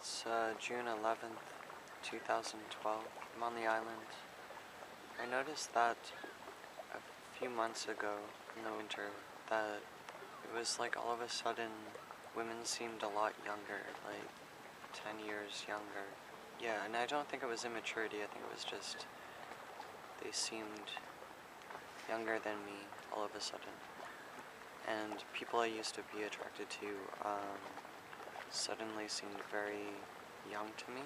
It's June 11th, 2012. I'm on the island. I noticed that a few months ago in the winter that it was like all of a sudden women seemed a lot younger, like 10 years younger. Yeah, and I don't think it was immaturity, I think it was just they seemed younger than me all of a sudden. And people I used to be attracted to suddenly seemed very young to me.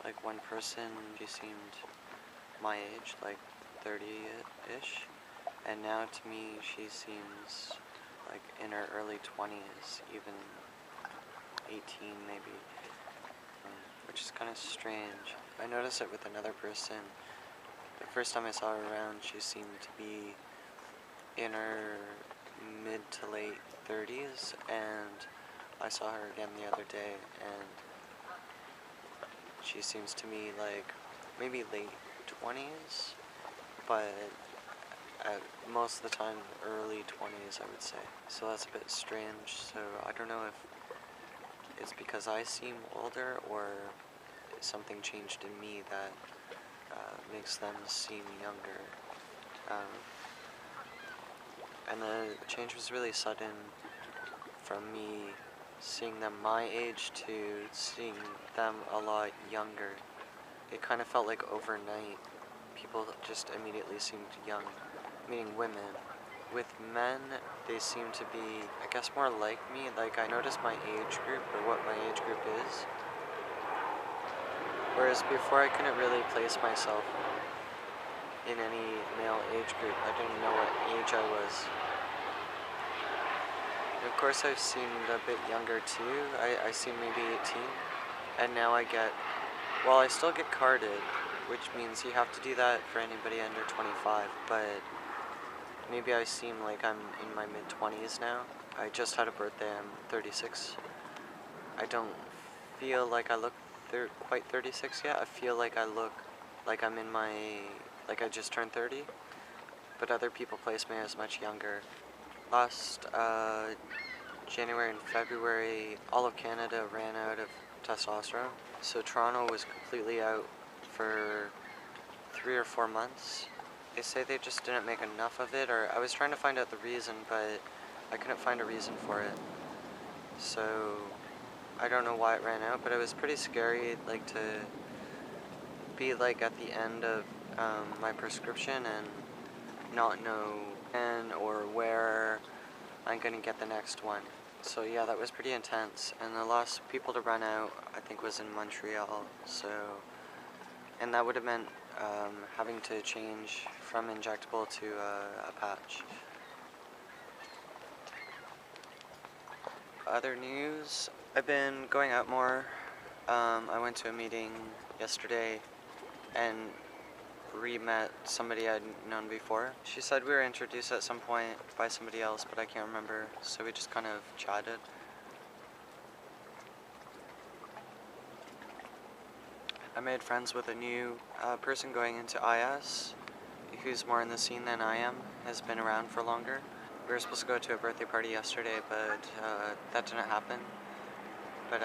Like one person, she seemed my age, like 30-ish, and now to me she seems like in her early 20s, even 18 maybe, which is kind of strange. I noticed it with another person. The first time I saw her around, she seemed to be in her mid to late 30s, and I saw her again the other day, and she seems to me like maybe late 20s, but most of the time early 20s, I would say. So that's a bit strange. So I don't know if it's because I seem older or something changed in me that makes them seem younger. And the change was really sudden from me seeing them my age to seeing them a lot younger. It kind of felt like overnight people just immediately seemed young, meaning women. With men, they seem to be, I guess, more like me. Like, I noticed my age group, or what my age group is. Whereas before I couldn't really place myself in any male age group. I didn't know what age I was. And of course I've seemed a bit younger too. I seem maybe 18. And now I get, well, I still get carded, which means you have to do that for anybody under 25, but maybe I seem like I'm in my mid-20s now. I just had a birthday, I'm 36. I don't feel like I look quite 36 yet. I feel like I look like I'm in my, like I just turned 30, but other people place me as much younger. Last January and February, all of Canada ran out of testosterone, so Toronto was completely out for 3 or 4 months. They say they just didn't make enough of it, or I was trying to find out the reason, but I couldn't find a reason for it. So I don't know why it ran out, but it was pretty scary, like to be like at the end of my prescription and not know when or where I'm gonna get the next one. So yeah, that was pretty intense, and the last people to run out, I think, was in Montreal. So, and that would have meant having to change from injectable to a patch. Other news, I've been going out more. I went to a meeting yesterday and re-met somebody I'd known before. She said we were introduced at some point by somebody else, but I can't remember, so we just kind of chatted. I made friends with a new person going into IS, who's more in the scene than I am, has been around for longer. We were supposed to go to a birthday party yesterday, but that didn't happen. But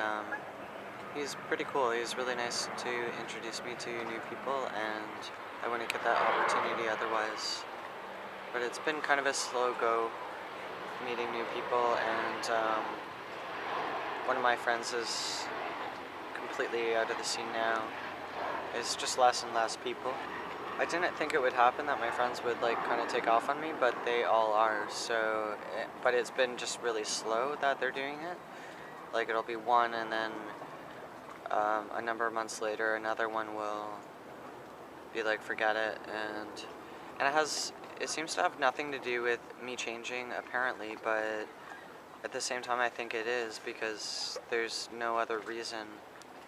he's pretty cool. He's really nice to introduce me to new people, and I wouldn't get that opportunity otherwise. But it's been kind of a slow go meeting new people, and one of my friends is completely out of the scene now. It's just less and less people. I didn't think it would happen, that my friends would like kind of take off on me, but they all are. So, but it's been just really slow that they're doing it. Like it'll be one, and then a number of months later, another one will be like, forget it, and it seems to have nothing to do with me changing, apparently, but at the same time I think it is, because there's no other reason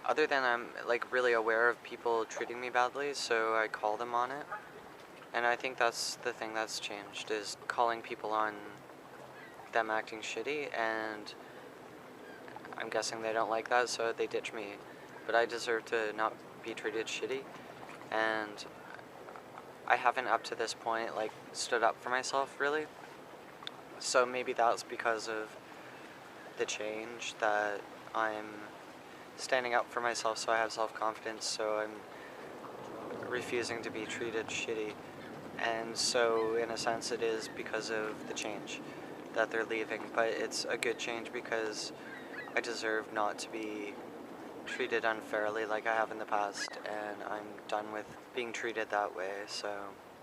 other than I'm like really aware of people treating me badly, so I call them on it. And I think that's the thing that's changed, is calling people on them acting shitty, and I'm guessing they don't like that, so they ditch me. But I deserve to not be treated shitty, and I haven't up to this point like stood up for myself really. So maybe that's because of the change that I'm standing up for myself, so I have self-confidence, so I'm refusing to be treated shitty. And so in a sense it is because of the change that they're leaving, but it's a good change because I deserve not to be treated unfairly like I have in the past, and I'm done with being treated that way. So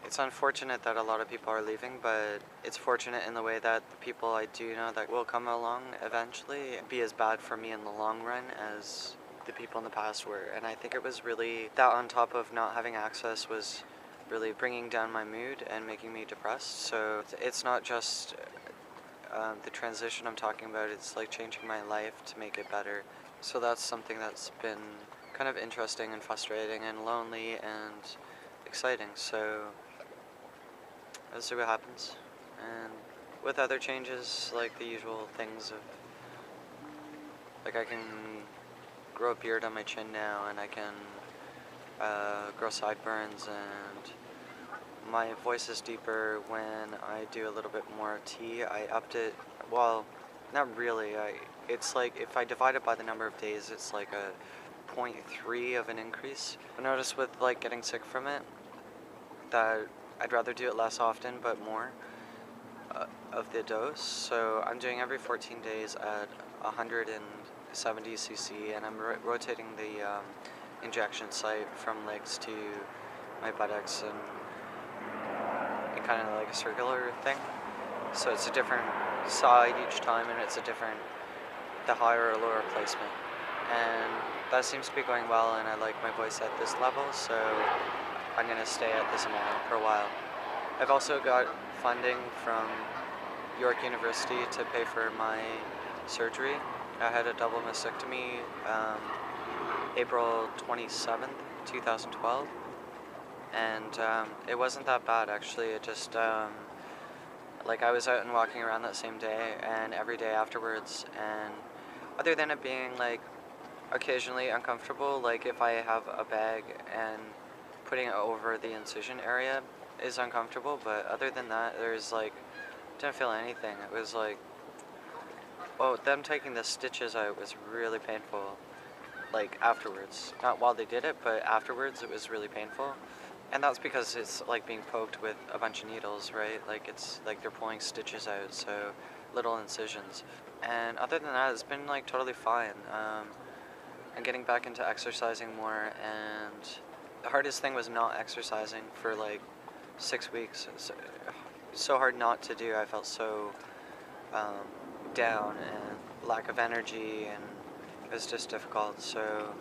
it's unfortunate that a lot of people are leaving, but it's fortunate in the way that the people I do know that will come along eventually be as bad for me in the long run as the people in the past were. And I think it was really that, on top of not having access, was really bringing down my mood and making me depressed. So it's not just the transition I'm talking about, it's like changing my life to make it better. So that's something that's been kind of interesting and frustrating and lonely and exciting. So let's see what happens. And with other changes, like the usual things of, like, I can grow a beard on my chin now, and I can grow sideburns, and my voice is deeper when I do a little bit more tea. I upped it, well, not really. It's like if I divide it by the number of days, it's like a 0.3 of an increase. I noticed with like getting sick from it that I'd rather do it less often but more of the dose. So I'm doing every 14 days at 170 cc, and I'm rotating the injection site from legs to my buttocks, and kind of like a circular thing. So it's a different side each time, and it's a different, the higher or lower placement. And that seems to be going well, and I like my voice at this level, so I'm going to stay at this amount for a while. I've also got funding from York University to pay for my surgery. I had a double mastectomy April 27th, 2012. And it wasn't that bad, actually. It just, like, I was out and walking around that same day and every day afterwards, and other than it being, like, occasionally uncomfortable, like if I have a bag and putting it over the incision area is uncomfortable, but other than that, there's, like, didn't feel anything. It was like, well, them taking the stitches out was really painful, like, afterwards. Not while they did it, but afterwards it was really painful. And that's because it's like being poked with a bunch of needles, right? Like, it's like they're pulling stitches out, so little incisions. And other than that, it's been like totally fine. I'm getting back into exercising more, and the hardest thing was not exercising for like 6 weeks. So hard not to do. I felt so down and lack of energy, and it was just difficult. So,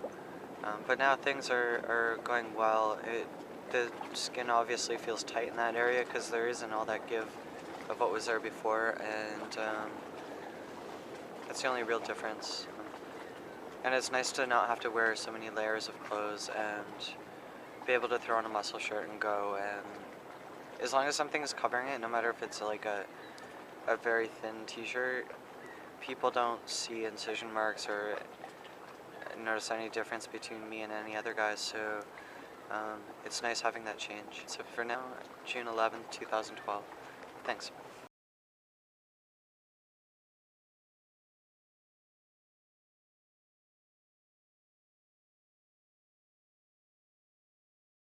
but now things are going well. The skin obviously feels tight in that area because there isn't all that give of what was there before, and that's the only real difference. And it's nice to not have to wear so many layers of clothes and be able to throw on a muscle shirt and go, and as long as something is covering it, no matter if it's like a very thin t-shirt, people don't see incision marks or notice any difference between me and any other guys, so it's nice having that change. So for now, June 11th, 2012. Thanks.